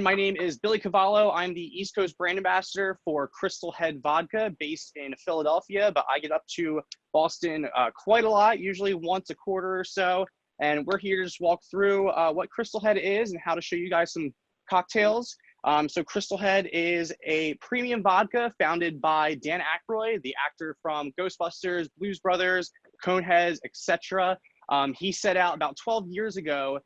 My name is Billy Cavallo. I'm the East Coast brand ambassador for Crystal Head Vodka based in Philadelphia, but I get up to Boston quite a lot, usually once a quarter or so. And we're here to just walk through what Crystal Head is and how to show you guys some cocktails. So Crystal Head is a premium vodka founded by Dan Aykroyd, the actor from Ghostbusters, Blues Brothers, Coneheads, etc. He set out about 12 years ago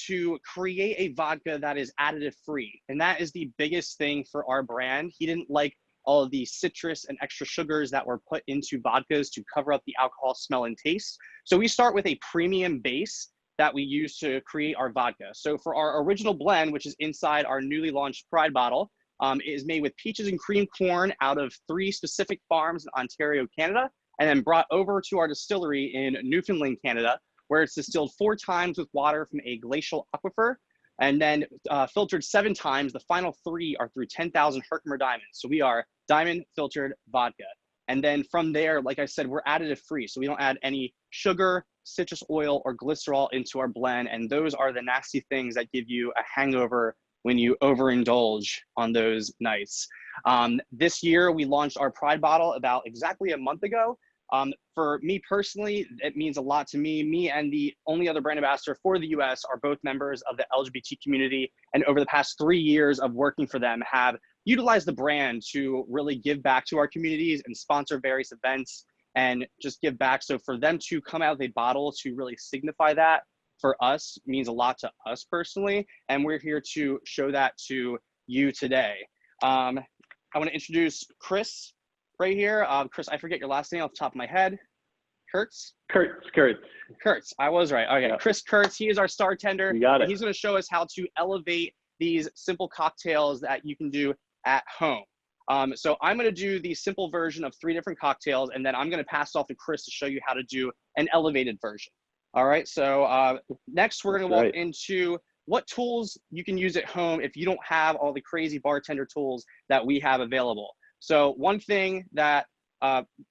to create a vodka that is additive free. And that is the biggest thing for our brand. He didn't like all of the citrus and extra sugars that were put into vodkas to cover up the alcohol smell and taste. So we start with a premium base that we use to create our vodka. So for our original blend, which is inside our newly launched Pride bottle, it is made with peaches and cream corn out of 3 specific farms in Ontario, Canada, and then brought over to our distillery in Newfoundland, Canada, where it's distilled 4 times with water from a glacial aquifer, and then filtered 7 times. The final 3 are through 10,000 Herkimer diamonds. So we are diamond filtered vodka. And then from there, like I said, we're additive free. So we don't add any sugar, citrus oil, or glycerol into our blend. And those are the nasty things that give you a hangover when you overindulge on those nights. This year, we launched our Pride bottle about exactly a month ago. For me personally, it means a lot to me. Me and the only other brand ambassador for the US are both members of the LGBT community. And over the past 3 years of working for them, have utilized the brand to really give back to our communities and sponsor various events and just give back. So for them to come out with a bottle to really signify that for us means a lot to us personally. And we're here to show that to you today. I want to introduce Chris. Right here, Chris, I forget your last name off the top of my head. Kiertz? Kiertz, I was right. Okay, yeah. Chris Kiertz, he is our star tender. You got it. He's going to show us how to elevate these simple cocktails that you can do at home. So I'm going to do the simple version of 3 different cocktails, and then I'm going to pass it off to Chris to show you how to do an elevated version. All right, so next we're going to walk into what tools you can use at home if you don't have all the crazy bartender tools that we have available. So one thing that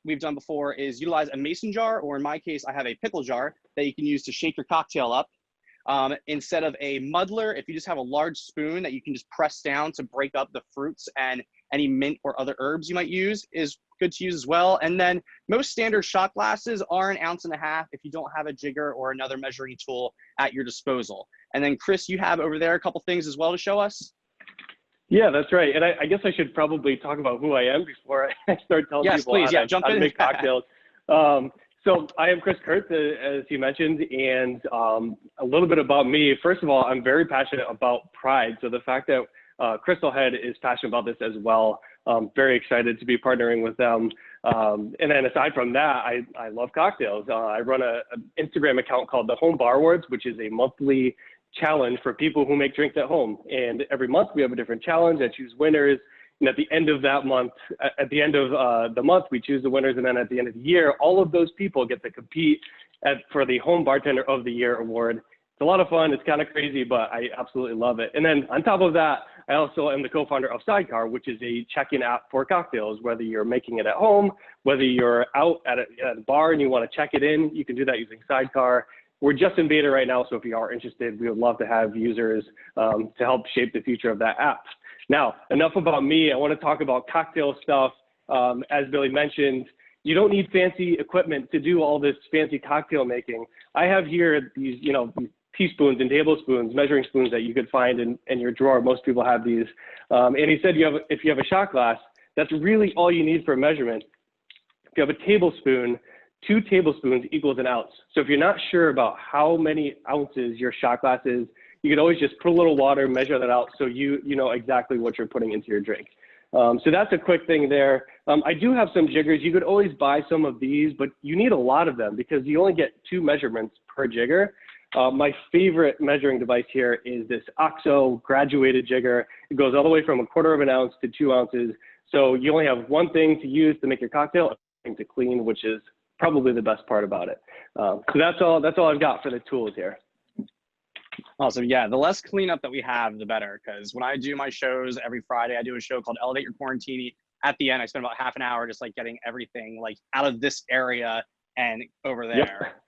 we've done before is utilize a mason jar, or in my case, I have a pickle jar that you can use to shake your cocktail up. Instead of a muddler, if you just have a large spoon that you can just press down to break up the fruits and any mint or other herbs you might use is good to use as well. And then most standard shot glasses are 1.5 ounces if you don't have a jigger or another measuring tool at your disposal. And then Chris, you have over there a couple things as well to show us. Yeah, that's right. And I guess I should probably talk about who I am before I start telling people jump how in. to make cocktails. So I am Chris Kiertz, as you mentioned, and a little bit about me. First of all, I'm very passionate about Pride. So the fact that Crystal Head is passionate about this as well, very excited to be partnering with them. And then aside from that, I love cocktails. I run an Instagram account called the Home Bar Awards, which is a monthly challenge for people who make drinks at home. And every month we have a different challenge. I choose winners. And at the end of that month, at the end of the month, we choose the winners. And then at the end of the year, all of those people get to compete for the Home Bartender of the Year award. It's a lot of fun. It's kind of crazy, but I absolutely love it. And then on top of that, I also am the co-founder of Sidecar, which is a check-in app for cocktails. Whether you're making it at home, whether you're out at a bar and you want to check it in, you can do that using Sidecar. We're just in beta right now, so if you are interested, we would love to have users to help shape the future of that app. Now, enough about me. I want to talk about cocktail stuff. As Billy mentioned, you don't need fancy equipment to do all this fancy cocktail making. I have here these, these teaspoons and tablespoons, measuring spoons that you could find in your drawer. Most people have these. And he said if you have a shot glass, that's really all you need for measurement. If you have a tablespoon, 2 tablespoons equals 1 ounce. So if you're not sure about how many ounces your shot glass is, you can always just put a little water, measure that out so you know exactly what you're putting into your drink. So that's a quick thing there. I do have some jiggers. You could always buy some of these, but you need a lot of them because you only get 2 measurements per jigger. My favorite measuring device here is this OXO graduated jigger. It goes all the way from 1/4 ounce to 2 ounces. So you only have one thing to use to make your cocktail, a thing to clean, which is probably the best part about it. So that's all I've got for the tools here. Awesome. Yeah, the less cleanup that we have, the better. Because when I do my shows every Friday, I do a show called Elevate Your Quarantini. At the end, I spend about half an hour just like getting everything like out of this area and over there. Yep.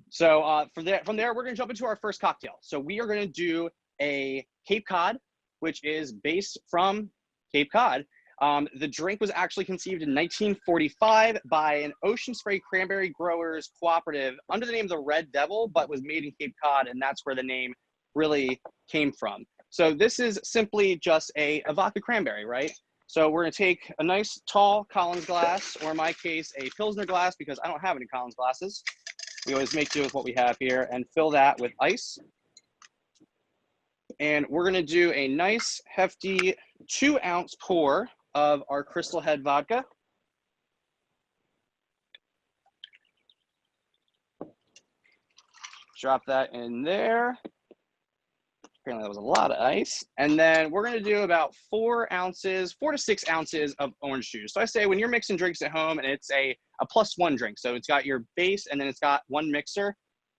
So from there, we're going to jump into our first cocktail. So we are going to do a Cape Cod which is based from Cape Cod. The drink was actually conceived in 1945 by an Ocean Spray Cranberry Growers Cooperative under the name of the Red Devil, but was made in Cape Cod, and that's where the name really came from. So this is simply just a vodka cranberry, right? So we're gonna take a nice tall Collins glass, or in my case, a Pilsner glass, because I don't have any Collins glasses. We always make do with what we have here, and fill that with ice. And we're gonna do a nice hefty 2-ounce pour of our Crystal Head Vodka. Drop that in there. Apparently that was a lot of ice. And then we're gonna do about 4 to 6 ounces of orange juice. So I say when you're mixing drinks at home and it's a +1 drink, so it's got your base and then it's got one mixer,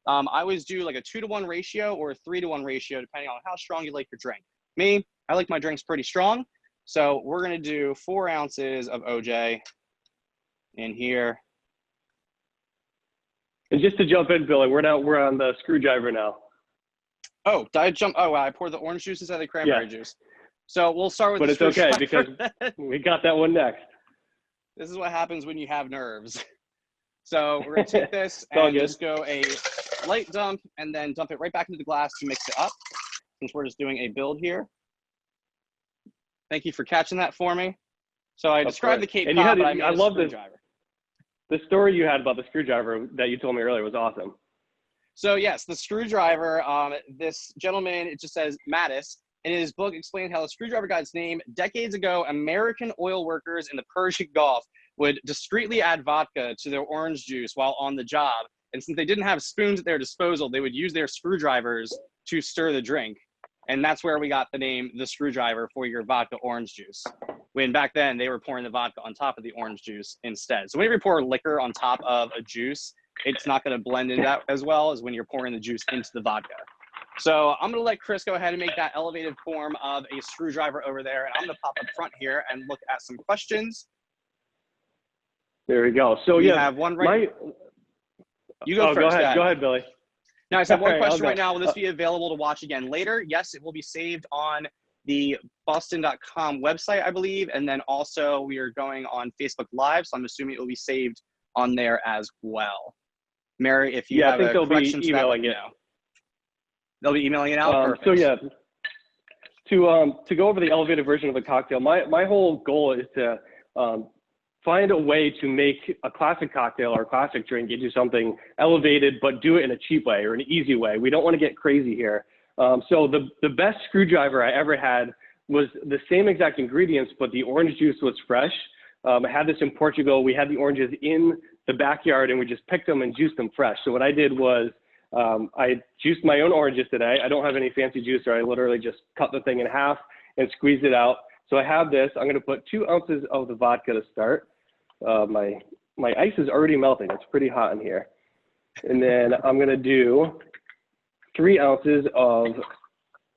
I always do like a 2-to-1 ratio or a 3-to-1 ratio, depending on how strong you like your drink. Me, I like my drinks pretty strong. So we're gonna do 4 ounces of OJ in here. And just to jump in, Billy, we're on the screwdriver now. Oh, did I jump? Oh, I poured the orange juice instead of the cranberry juice. So we'll start with but it's okay because we got that one next. This is what happens when you have nerves. So we're gonna take this and just go a light dump and then dump it right back into the glass to mix it up, since we're just doing a build here. Thank you for catching that for me. So I described the Cape Cod, but I love this. The story you had about the screwdriver that you told me earlier was awesome. So yes, the screwdriver, this gentleman, it just says Mattis, in his book explained how the screwdriver got its name. Decades ago, American oil workers in the Persian Gulf would discreetly add vodka to their orange juice while on the job. And since they didn't have spoons at their disposal, they would use their screwdrivers to stir the drink. And that's where we got the name, the screwdriver, for your vodka orange juice. When back then they were pouring the vodka on top of the orange juice instead. So whenever you pour liquor on top of a juice, it's not going to blend in that as well as when you're pouring the juice into the vodka. So I'm going to let Chris go ahead and make that elevated form of a screwdriver over there. And I'm going to pop up front here and look at some questions. There we go. So we have one right. You go first. Go ahead, Billy. Now, I said one question right now. Will this be available to watch again later? Yes, it will be saved on the boston.com website, I believe. And then also we are going on Facebook Live. So I'm assuming it will be saved on there as well. Mary, if you have a correction to that, let me know. They'll be emailing it out. So yeah, to go over the elevated version of the cocktail, my whole goal is to find a way to make a classic cocktail or a classic drink into something elevated, but do it in a cheap way or an easy way. We don't want to get crazy here. So the best screwdriver I ever had was the same exact ingredients, but the orange juice was fresh. I had this in Portugal. We had the oranges in the backyard and we just picked them and juiced them fresh. So what I did was I juiced my own oranges today. I don't have any fancy juicer. I literally just cut the thing in half and squeezed it out. So I have this. I'm going to put 2 ounces of the vodka to start. My ice is already melting. It's pretty hot in here. And then I'm going to do 3 ounces of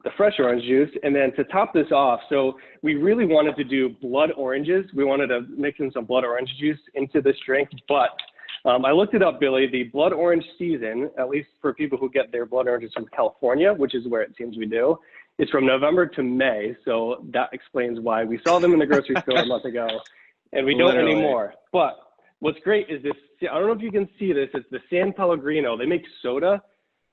the fresh orange juice. And then to top this off, so we really wanted to do blood oranges. We wanted to mix in some blood orange juice into this drink, but I looked it up, Billy. The blood orange season, at least for people who get their blood oranges from California, which is where it seems we do, is from November to May. So that explains why we saw them in the grocery store a month ago, and we don't anymore. But what's great is this, I don't know if you can see this, it's the San Pellegrino. They make soda,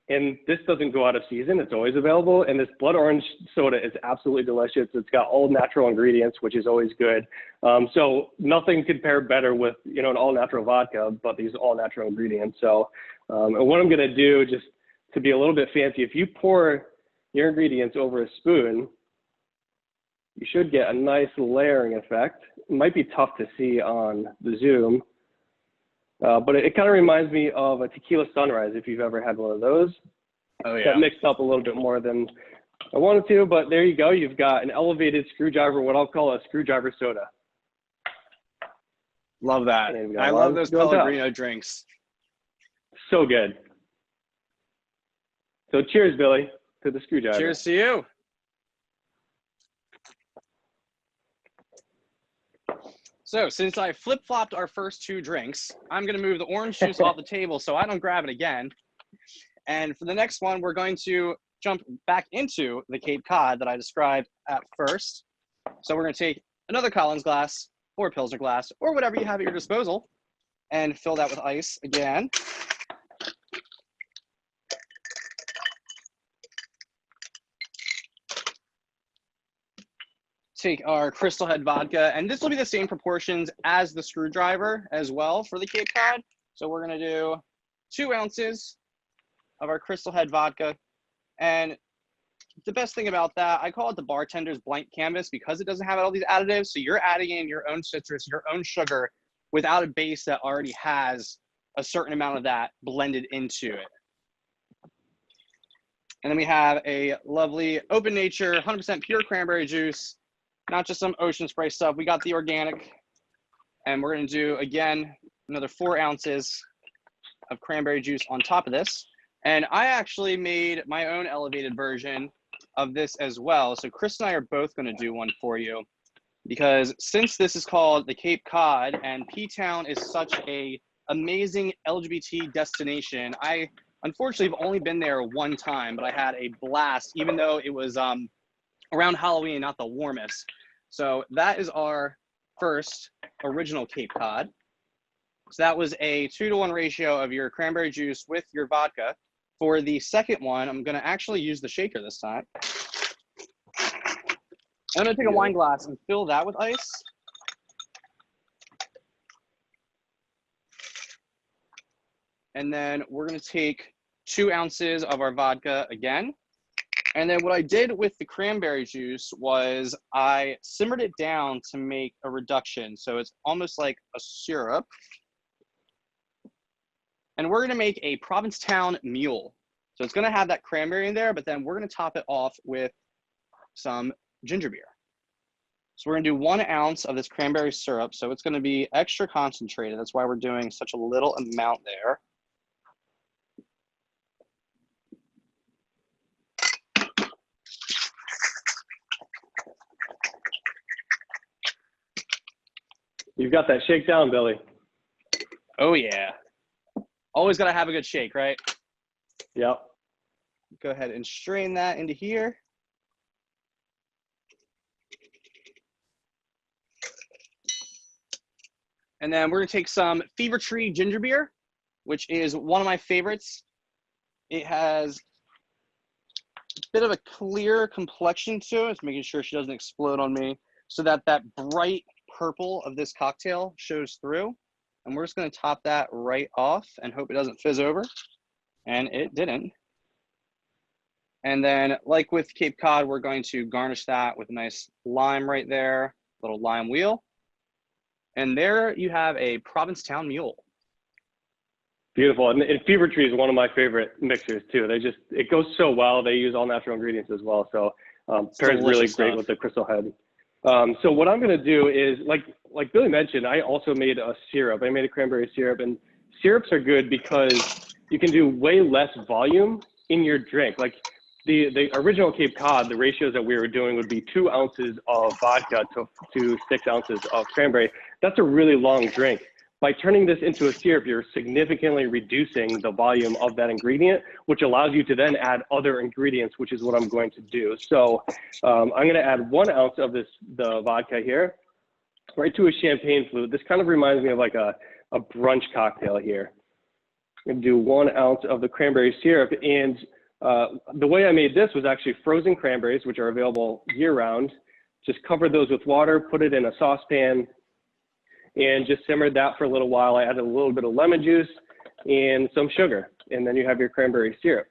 and this doesn't go out of season. It's always available. And this blood orange soda is absolutely delicious. It's got all natural ingredients, which is always good. So nothing could pair better with, an all natural vodka, but these all natural ingredients. So, and what I'm going to do, just to be a little bit fancy, if you pour your ingredients over a spoon, you should get a nice layering effect. It might be tough to see on the Zoom. But it kind of reminds me of a tequila sunrise, if you've ever had one of those. Oh, yeah. That mixed up a little bit more than I wanted to, but there you go. You've got an elevated screwdriver, what I'll call a screwdriver soda. Love that. I love those Pellegrino drinks. So good. So cheers, Billy, to the screwdriver. Cheers to you. So since I flip-flopped our first 2 drinks, I'm going to move the orange juice off the table so I don't grab it again. And for the next one, we're going to jump back into the Cape Cod that I described at first. So we're going to take another Collins glass or Pilsner glass or whatever you have at your disposal and fill that with ice again. Take our Crystal Head Vodka, and this will be the same proportions as the screwdriver as well for the Cape Cod. So we're going to do 2 ounces of our Crystal Head Vodka. And the best thing about that, I call it the bartender's blank canvas because it doesn't have all these additives. So you're adding in your own citrus, your own sugar without a base that already has a certain amount of that blended into it. And then we have a lovely Open Nature, 100% pure cranberry juice, not just some ocean spray stuff. We got the organic, and we're going to do, again, another 4 ounces of cranberry juice on top of this. And I actually made my own elevated version of this as well. So Chris and I are both going to do one for you because since this is called the Cape Cod and P-Town is such a amazing LGBT destination, I unfortunately have only been there one time, but I had a blast, even though it was around Halloween, not the warmest. So that is our first original Cape Cod. So that was a 2-to-1 ratio of your cranberry juice with your vodka. For the second one, I'm going to actually use the shaker this time. I'm going to take a wine glass and fill that with ice. And then we're going to take 2 ounces of our vodka again. And then what I did with the cranberry juice was I simmered it down to make a reduction. So it's almost like a syrup. And we're going to make a Provincetown Mule. So it's going to have that cranberry in there, but then we're going to top it off with some ginger beer. So we're going to do 1 ounce of this cranberry syrup. So it's going to be extra concentrated. That's why we're doing such a little amount there. You've got that shake down, Billy. Oh, yeah. Always got to have a good shake, right? Yep. Go ahead and strain that into here. And then we're going to take some Fever Tree ginger beer, which is one of my favorites. It has a bit of a clear complexion to it. It's making sure she doesn't explode on me so that that bright purple of this cocktail shows through. And we're just going to top that right off and hope it doesn't fizz over. And it didn't. And then, like with Cape Cod, we're going to garnish that with a nice lime right there, little lime wheel. And there you have a Provincetown Mule. Beautiful. And Fever Tree is one of my favorite mixers too. It goes so well. They use all natural ingredients as well. So pairs really great with the Crystal Head. So what I'm going to do is, like Billy mentioned, I also made a syrup. I made a cranberry syrup, and syrups are good because you can do way less volume in your drink. Like the original Cape Cod, the ratios that we were doing would be 2 ounces of vodka to 6 ounces of cranberry. That's a really long drink. By turning this into a syrup, you're significantly reducing the volume of that ingredient, which allows you to then add other ingredients, which is what I'm going to do. So I'm going to add 1 ounce of the vodka here, right to a champagne flute. This kind of reminds me of like a brunch cocktail here. I'm going to do 1 ounce of the cranberry syrup. And the way I made this was actually frozen cranberries, which are available year-round. Just covered those with water, put it in a saucepan, and just simmered that for a little while. I added a little bit of lemon juice and some sugar, and then you have your cranberry syrup.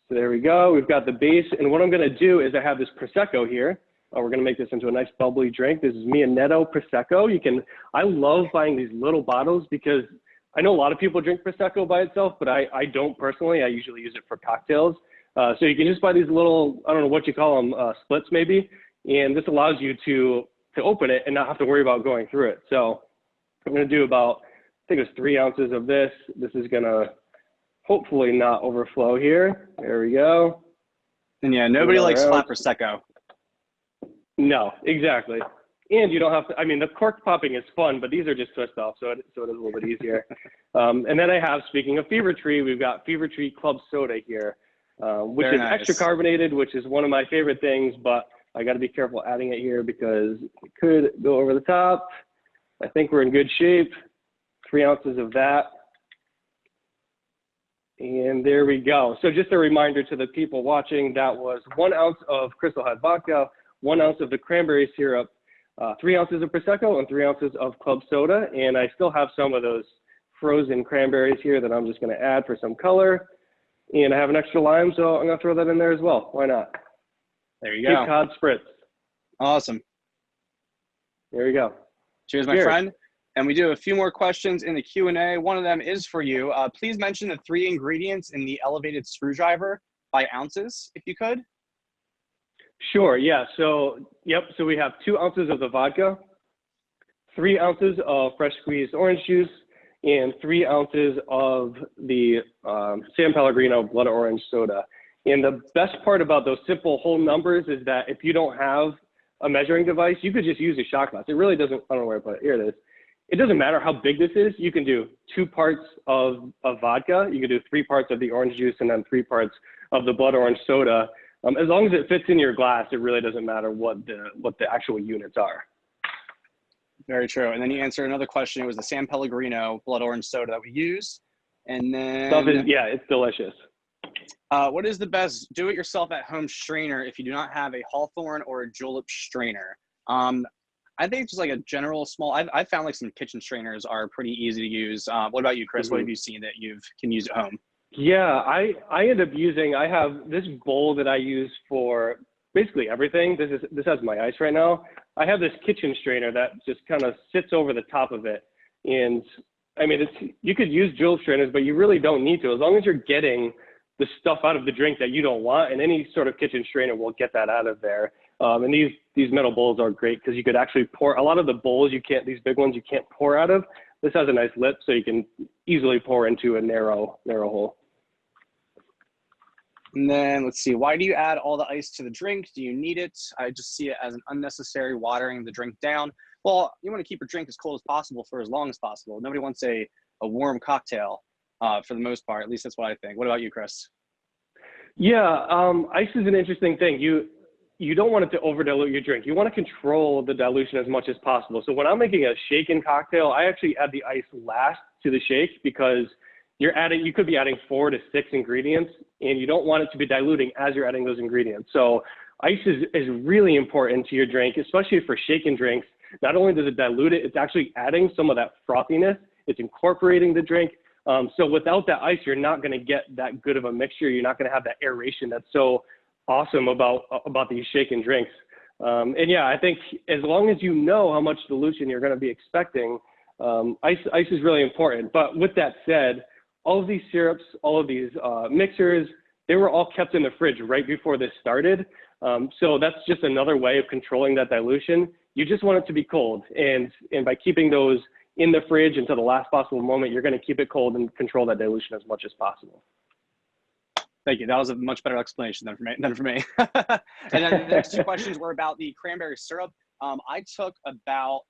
So there we go. We've got the base, and what I'm going to do is I have this Prosecco here. We're going to make this into a nice bubbly drink. This is Mianetto Prosecco. I love buying these little bottles because I know a lot of people drink Prosecco by itself, but I don't personally. I usually use it for cocktails. So you can just buy these little, I don't know what you call them, splits maybe, and this allows you to open it and not have to worry about going through it. So I'm going to do about, I think it was 3 ounces of this. This is going to hopefully not overflow here. There we go. And yeah, nobody likes flat Prosecco. No, exactly. And you don't have to, I mean, the cork popping is fun, but these are just twist off, so it is a little bit easier. And then I have, speaking of Fever Tree, we've got Fever Tree Club Soda here. which Very is nice. extra carbonated, which is one of my favorite things, but I got to be careful adding it here because it could go over the top. I think we're in good shape. 3 ounces of that. And there we go. So just a reminder to the people watching, that was 1 ounce of Crystal Head Vodka, 1 ounce of the cranberry syrup, 3 ounces of Prosecco, and 3 ounces of club soda. And I still have some of those frozen cranberries here that I'm just going to add for some color. And I have an extra lime, so I'm going to throw that in there as well. Why not? There you go. Cape Cod Spritz. Awesome. There you go. Cheers, my friend. And we do have a few more questions in the Q&A. One of them is for you. Please mention the 3 ingredients in the elevated screwdriver by ounces, if you could. Sure, yeah. So, so we have 2 ounces of the vodka, 3 ounces of fresh squeezed orange juice, and 3 ounces of the San Pellegrino blood orange soda. And the best part about those simple whole numbers is that if you don't have a measuring device, you could just use a shot glass. It really doesn't, I don't know where I put it. Here it is. It doesn't matter how big this is. You can do 2 parts of vodka. You can do 3 parts of the orange juice and then 3 parts of the blood orange soda. As long as it fits in your glass, it really doesn't matter what the actual units are. Very true. And then you answered another question. It was the San Pellegrino blood orange soda that we used. And then yeah, it's delicious. What is the best do-it-yourself at-home strainer if you do not have a Hawthorne or a julep strainer? I think just like a general small, I've found like some kitchen strainers are pretty easy to use. What about you, Chris? What have you seen that you can use at home? Yeah, I end up using, I have this bowl that I use for basically everything. This has my ice right now. I have this kitchen strainer that just kind of sits over the top of it. And I mean, you could use julep strainers, but you really don't need to, as long as you're getting the stuff out of the drink that you don't want, and any sort of kitchen strainer will get that out of there. And these metal bowls are great because you could actually pour, a lot of the bowls these big ones you can't pour out of. This has a nice lip so you can easily pour into a narrow hole. And then let's see, why do you add all the ice to the drink? Do you need it? I just see it as an unnecessary watering the drink down. Well, you want to keep your drink as cold as possible for as long as possible. Nobody wants a warm cocktail for the most part. At least that's what I think. What about you, Chris? Yeah, ice is an interesting thing. You don't want it to over dilute your drink. You want to control the dilution as much as possible. So when I'm making a shaken cocktail, I actually add the ice last to the shake because you could be adding 4 to 6 ingredients, and you don't want it to be diluting as you're adding those ingredients. So ice is really important to your drink, especially for shaken drinks. Not only does it dilute it, it's actually adding some of that frothiness. It's incorporating the drink. So without that ice, you're not going to get that good of a mixture. You're not going to have that aeration that's so awesome about these shaken drinks. And yeah, I think as long as you know how much dilution you're going to be expecting, ice is really important. But with that said, all of these syrups, all of these mixers, they were all kept in the fridge right before this started. So that's just another way of controlling that dilution. You just want it to be cold. And by keeping those in the fridge until the last possible moment, you're going to keep it cold and control that dilution as much as possible. Thank you. That was a much better explanation than for me. And then the next 2 questions were about the cranberry syrup. I took about,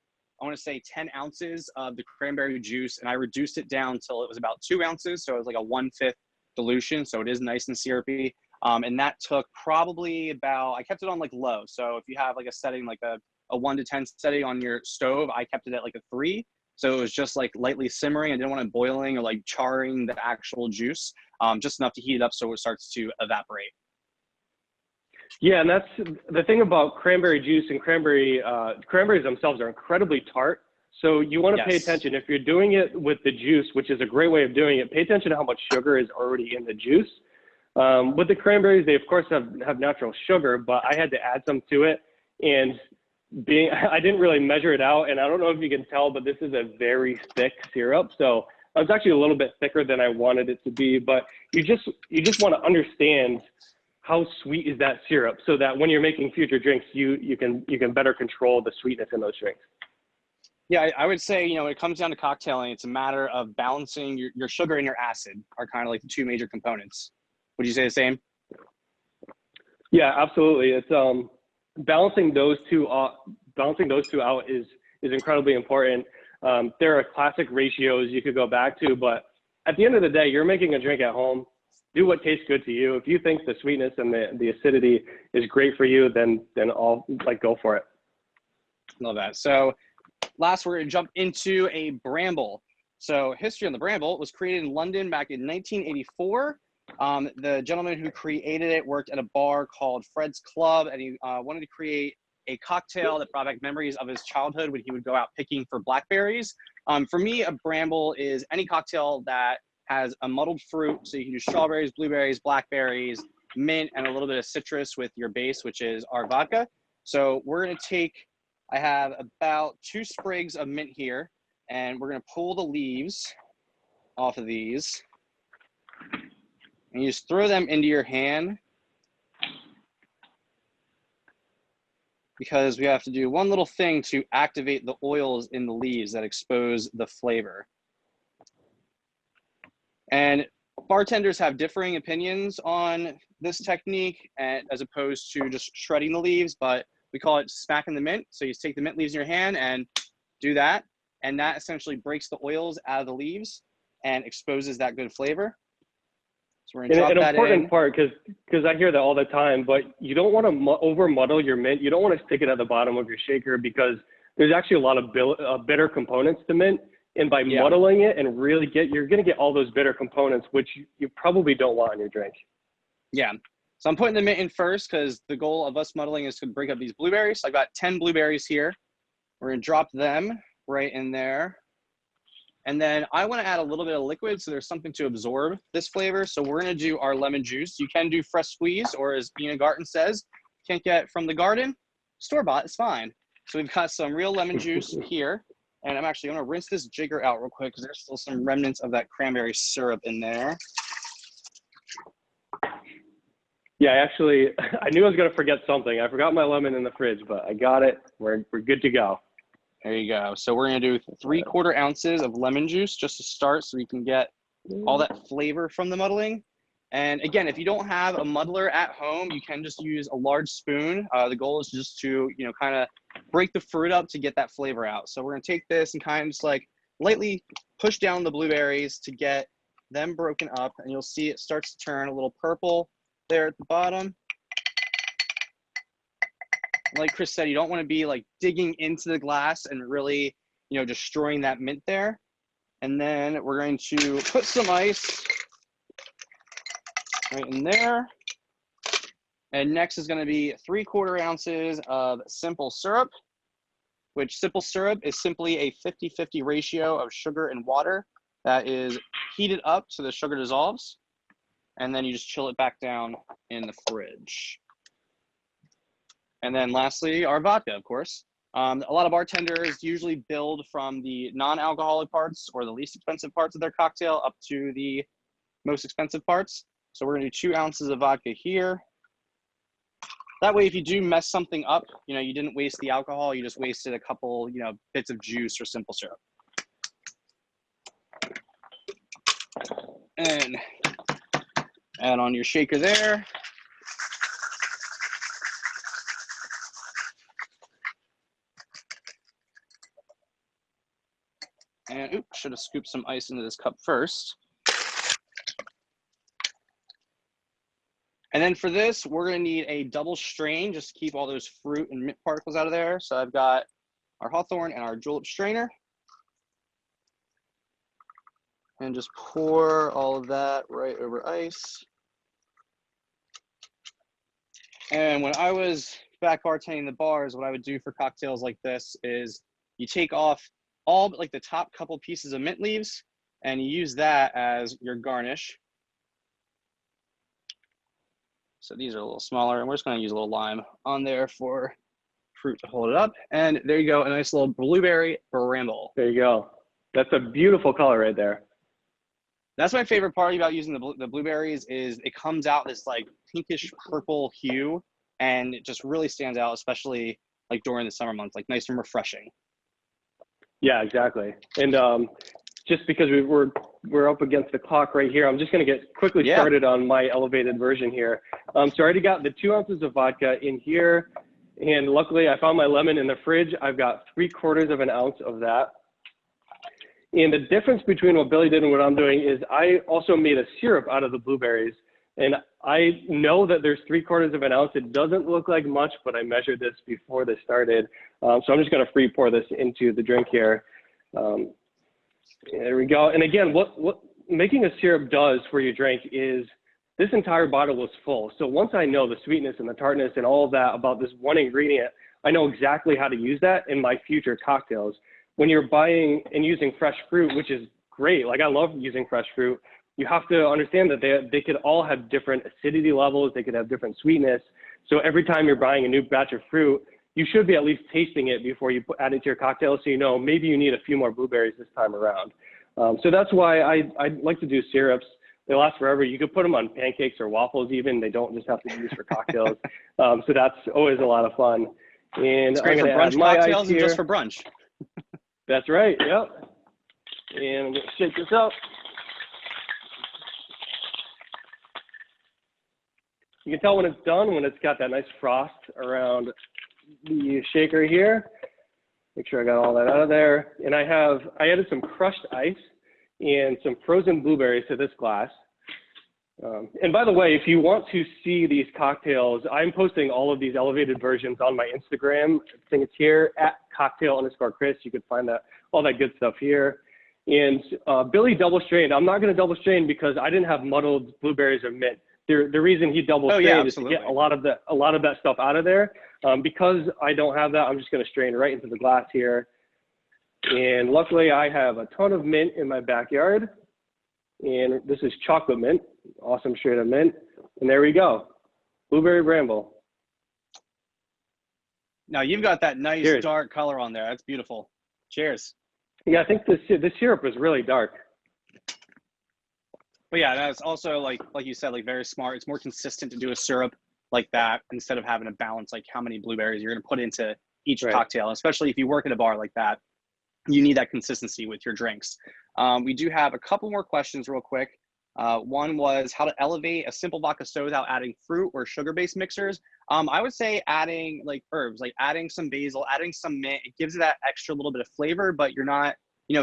I want to say 10 ounces of the cranberry juice, and I reduced it down till it was about 2 ounces. So it was like a 1/5 dilution. So it is nice and syrupy. And that took probably about, I kept it on like low. So if you have like a setting, like a 1 to 10 setting on your stove, I kept it at like a 3. So it was just like lightly simmering. I didn't want it boiling or like charring the actual juice, just enough to heat it up so it starts to evaporate. Yeah, and that's the thing about cranberry juice and cranberries themselves are incredibly tart. So you want to pay attention. If you're doing it with the juice, which is a great way of doing it, pay attention to how much sugar is already in the juice. With the cranberries, they of course have natural sugar, but I had to add some to it. And I didn't really measure it out, and I don't know if you can tell, but this is a very thick syrup. So it was actually a little bit thicker than I wanted it to be. But you just want to understand how sweet is that syrup, so that when you're making future drinks, you can better control the sweetness in those drinks. Yeah, I would say, when it comes down to cocktailing, it's a matter of balancing your sugar and your acid are kind of like the 2 major components. Would you say the same? Yeah, absolutely. It's balancing those two out is incredibly important. There are classic ratios you could go back to, but at the end of the day, you're making a drink at home. do what tastes good to you. If you think the sweetness and the acidity is great for you, then I'll go for it. Love that. So last, we're going to jump into a Bramble. So history on the Bramble was created in London back in 1984. The gentleman who created it worked at a bar called Fred's Club, and he wanted to create a cocktail that brought back memories of his childhood when he would go out picking for blackberries. For me, a Bramble is any cocktail that has a muddled fruit. So you can do strawberries, blueberries, blackberries, mint, and a little bit of citrus with your base, which is our vodka. So we're going to take, I have about 2 sprigs of mint here, and we're going to pull the leaves off of these. And you just throw them into your hand, because we have to do one little thing to activate the oils in the leaves that expose the flavor. And bartenders have differing opinions on this technique as opposed to just shredding the leaves, but we call it smacking the mint. So you just take the mint leaves in your hand and do that. And that essentially breaks the oils out of the leaves and exposes that good flavor. So we're gonna drop that in. An important part, because I hear that all the time, but you don't want to over muddle your mint. You don't want to stick it at the bottom of your shaker, because there's actually a lot of bitter components to mint. And by muddling it and really you're going to get all those bitter components, which you probably don't want in your drink. Yeah. So I'm putting the mint in first because the goal of us muddling is to break up these blueberries. So I've got 10 blueberries here. We're going to drop them right in there. And then I want to add a little bit of liquid so there's something to absorb this flavor. So we're going to do our lemon juice. You can do fresh squeeze, or as Ina Garten says, can't get from the garden, store-bought is fine. So we've got some real lemon juice here. And I'm going to rinse this jigger out real quick because there's still some remnants of that cranberry syrup in there. Yeah, I knew I was going to forget something. I forgot my lemon in the fridge, but I got it. We're good to go. There you go. So we're going to do 3/4 ounces of lemon juice just to start so we can get all that flavor from the muddling. And again, if you don't have a muddler at home, you can just use a large spoon. The goal is just to, kind of break the fruit up to get that flavor out. So we're going to take this and kind of just lightly push down the blueberries to get them broken up. And you'll see it starts to turn a little purple there at the bottom. Like Chris said, you don't want to be digging into the glass and really, destroying that mint there. And then we're going to put some ice right in there. And next is going to be 3/4 ounces of simple syrup, which simple syrup is simply a 50-50 ratio of sugar and water that is heated up so the sugar dissolves. And then you just chill it back down in the fridge. And then lastly, our vodka, of course. A lot of bartenders usually build from the non-alcoholic parts or the least expensive parts of their cocktail up to the most expensive parts. So we're going to do 2 ounces of vodka here. That way, if you do mess something up, you didn't waste the alcohol, you just wasted a couple, bits of juice or simple syrup. And add on your shaker there. And oops, should have scooped some ice into this cup first. And then for this, we're going to need a double strain just to keep all those fruit and mint particles out of there. So I've got our hawthorn and our julep strainer. And just pour all of that right over ice. And when I was back bartending the bars, what I would do for cocktails like this is you take off all but the top couple pieces of mint leaves and you use that as your garnish. So these are a little smaller, and we're just going to use a little lime on there for fruit to hold it up. And there you go, a nice little blueberry bramble. There you go. That's a beautiful color right there. That's my favorite part about using the blueberries is it comes out this pinkish purple hue, and it just really stands out, especially during the summer months, nice and refreshing. Yeah, exactly. And just because we're up against the clock right here, I'm just going to get quickly started on my elevated version here. So I already got the 2 ounces of vodka in here, and luckily I found my lemon in the fridge. I've got 3/4 of an ounce of that. And the difference between what Billy did and what I'm doing is I also made a syrup out of the blueberries. And I know that there's 3/4 of an ounce. It doesn't look like much, but I measured this before this started. So I'm just going to free pour this into the drink here. There we go. And again, what making a syrup does for your drink is this entire bottle was full. So once I know the sweetness and the tartness and all of that about this one ingredient, I know exactly how to use that in my future cocktails. When you're buying and using fresh fruit, which is great, like I love using fresh fruit, you have to understand that they could all have different acidity levels, they could have different sweetness. So every time you're buying a new batch of fruit, you should be at least tasting it before you add it to your cocktail, so you know maybe you need a few more blueberries this time around. So that's why I like to do syrups. They last forever. You could put them on pancakes or waffles even. They don't just have to be used for cocktails. So that's always a lot of fun. And It's great for brunch cocktails and just for brunch. That's right, yep. And I'm gonna shake this up. You can tell when it's done, when it's got that nice frost around the shaker here. Make sure I got all that out of there. And I added some crushed ice and some frozen blueberries to this glass. And by the way, if you want to see these cocktails, I'm posting all of these elevated versions on my Instagram. I think it's here at @cocktail_Chris. You can find that, all that good stuff here. And Billy double strained. I'm not going to double strain because I didn't have muddled blueberries or mint. The reason he double strained is to get a lot of that stuff out of there. Because I don't have that, I'm just going to strain right into the glass here. And luckily, I have a ton of mint in my backyard. And this is chocolate mint, awesome straight up mint. And there we go, blueberry bramble. Now you've got that nice Cheers. Dark color on there. That's beautiful. Cheers. Yeah, I think this syrup is really dark. But yeah, that's also like you said, like very smart. It's more consistent to do a syrup like that instead of having to balance like how many blueberries you're going to put into each cocktail, especially if you work at a bar like that. You need that consistency with your drinks. We do have a couple more questions real quick. One was how to elevate a simple vodka soda without adding fruit or sugar-based mixers. I would say adding like herbs, like adding some basil, adding some mint. It gives it that extra little bit of flavor, but you're not,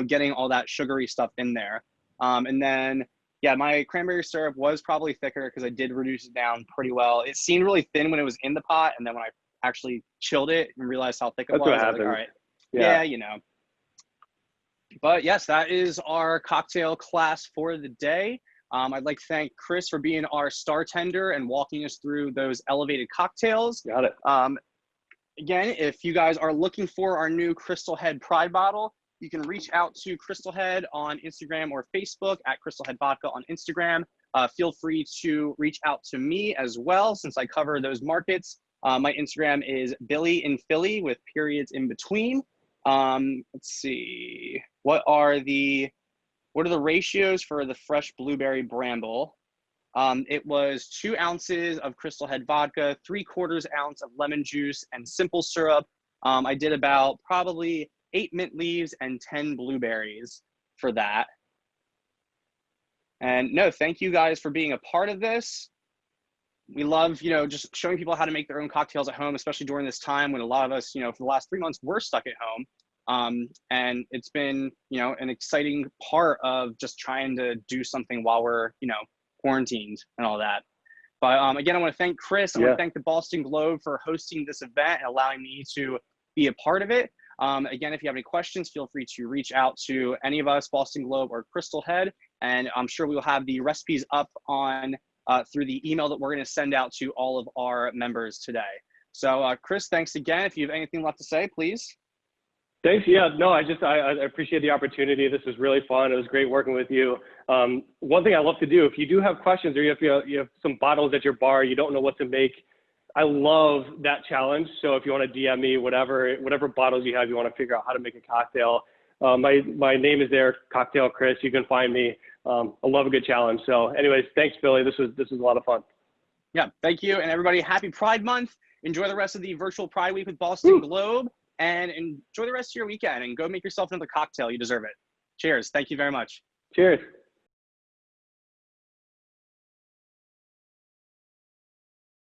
getting all that sugary stuff in there. And then, yeah, my cranberry syrup was probably thicker because I did reduce it down pretty well. It seemed really thin when it was in the pot, and then when I actually chilled it and realized how thick it was, I was like, all right, yeah. But yes, that is our cocktail class for the day. I'd like to thank Chris for being our star tender and walking us through those elevated cocktails. Got it. Again, if you guys are looking for our new Crystal Head Pride bottle, you can reach out to Crystal Head on Instagram or Facebook at Crystal Head Vodka on Instagram. Feel free to reach out to me as well, since I cover those markets. My Instagram is Billy in Philly with periods in between. Let's see, what are the ratios for the fresh blueberry bramble? It was 2 ounces of Crystal Head vodka, 3/4 ounce of lemon juice and simple syrup. I did about probably 8 mint leaves and 10 blueberries for that. And no, thank you guys for being a part of this. We love, just showing people how to make their own cocktails at home, especially during this time when a lot of us, for the last 3 months, we're stuck at home. And it's been, an exciting part of just trying to do something while we're, quarantined and all that. But again, I want to thank Chris. I want to thank the Boston Globe for hosting this event and allowing me to be a part of it. Again, if you have any questions, feel free to reach out to any of us, Boston Globe or Crystal Head. And I'm sure we will have the recipes up on through the email that we're going to send out to all of our members today. So Chris, thanks again. If you have anything left to say, please. Thanks. Yeah, no, I appreciate the opportunity. This was really fun. It was great working with you. One thing I love to do, if you do have questions or you have some bottles at your bar, you don't know what to make, I love that challenge. So if you want to DM me, whatever bottles you have, you want to figure out how to make a cocktail, my name is there, Cocktail Chris. You can find me. I love a good challenge. So anyways, thanks, Billy. This was a lot of fun. Yeah, thank you. And everybody, happy Pride Month. Enjoy the rest of the virtual Pride Week with Boston Globe. And enjoy the rest of your weekend and go make yourself another cocktail. You deserve it. Cheers. Thank you very much. Cheers.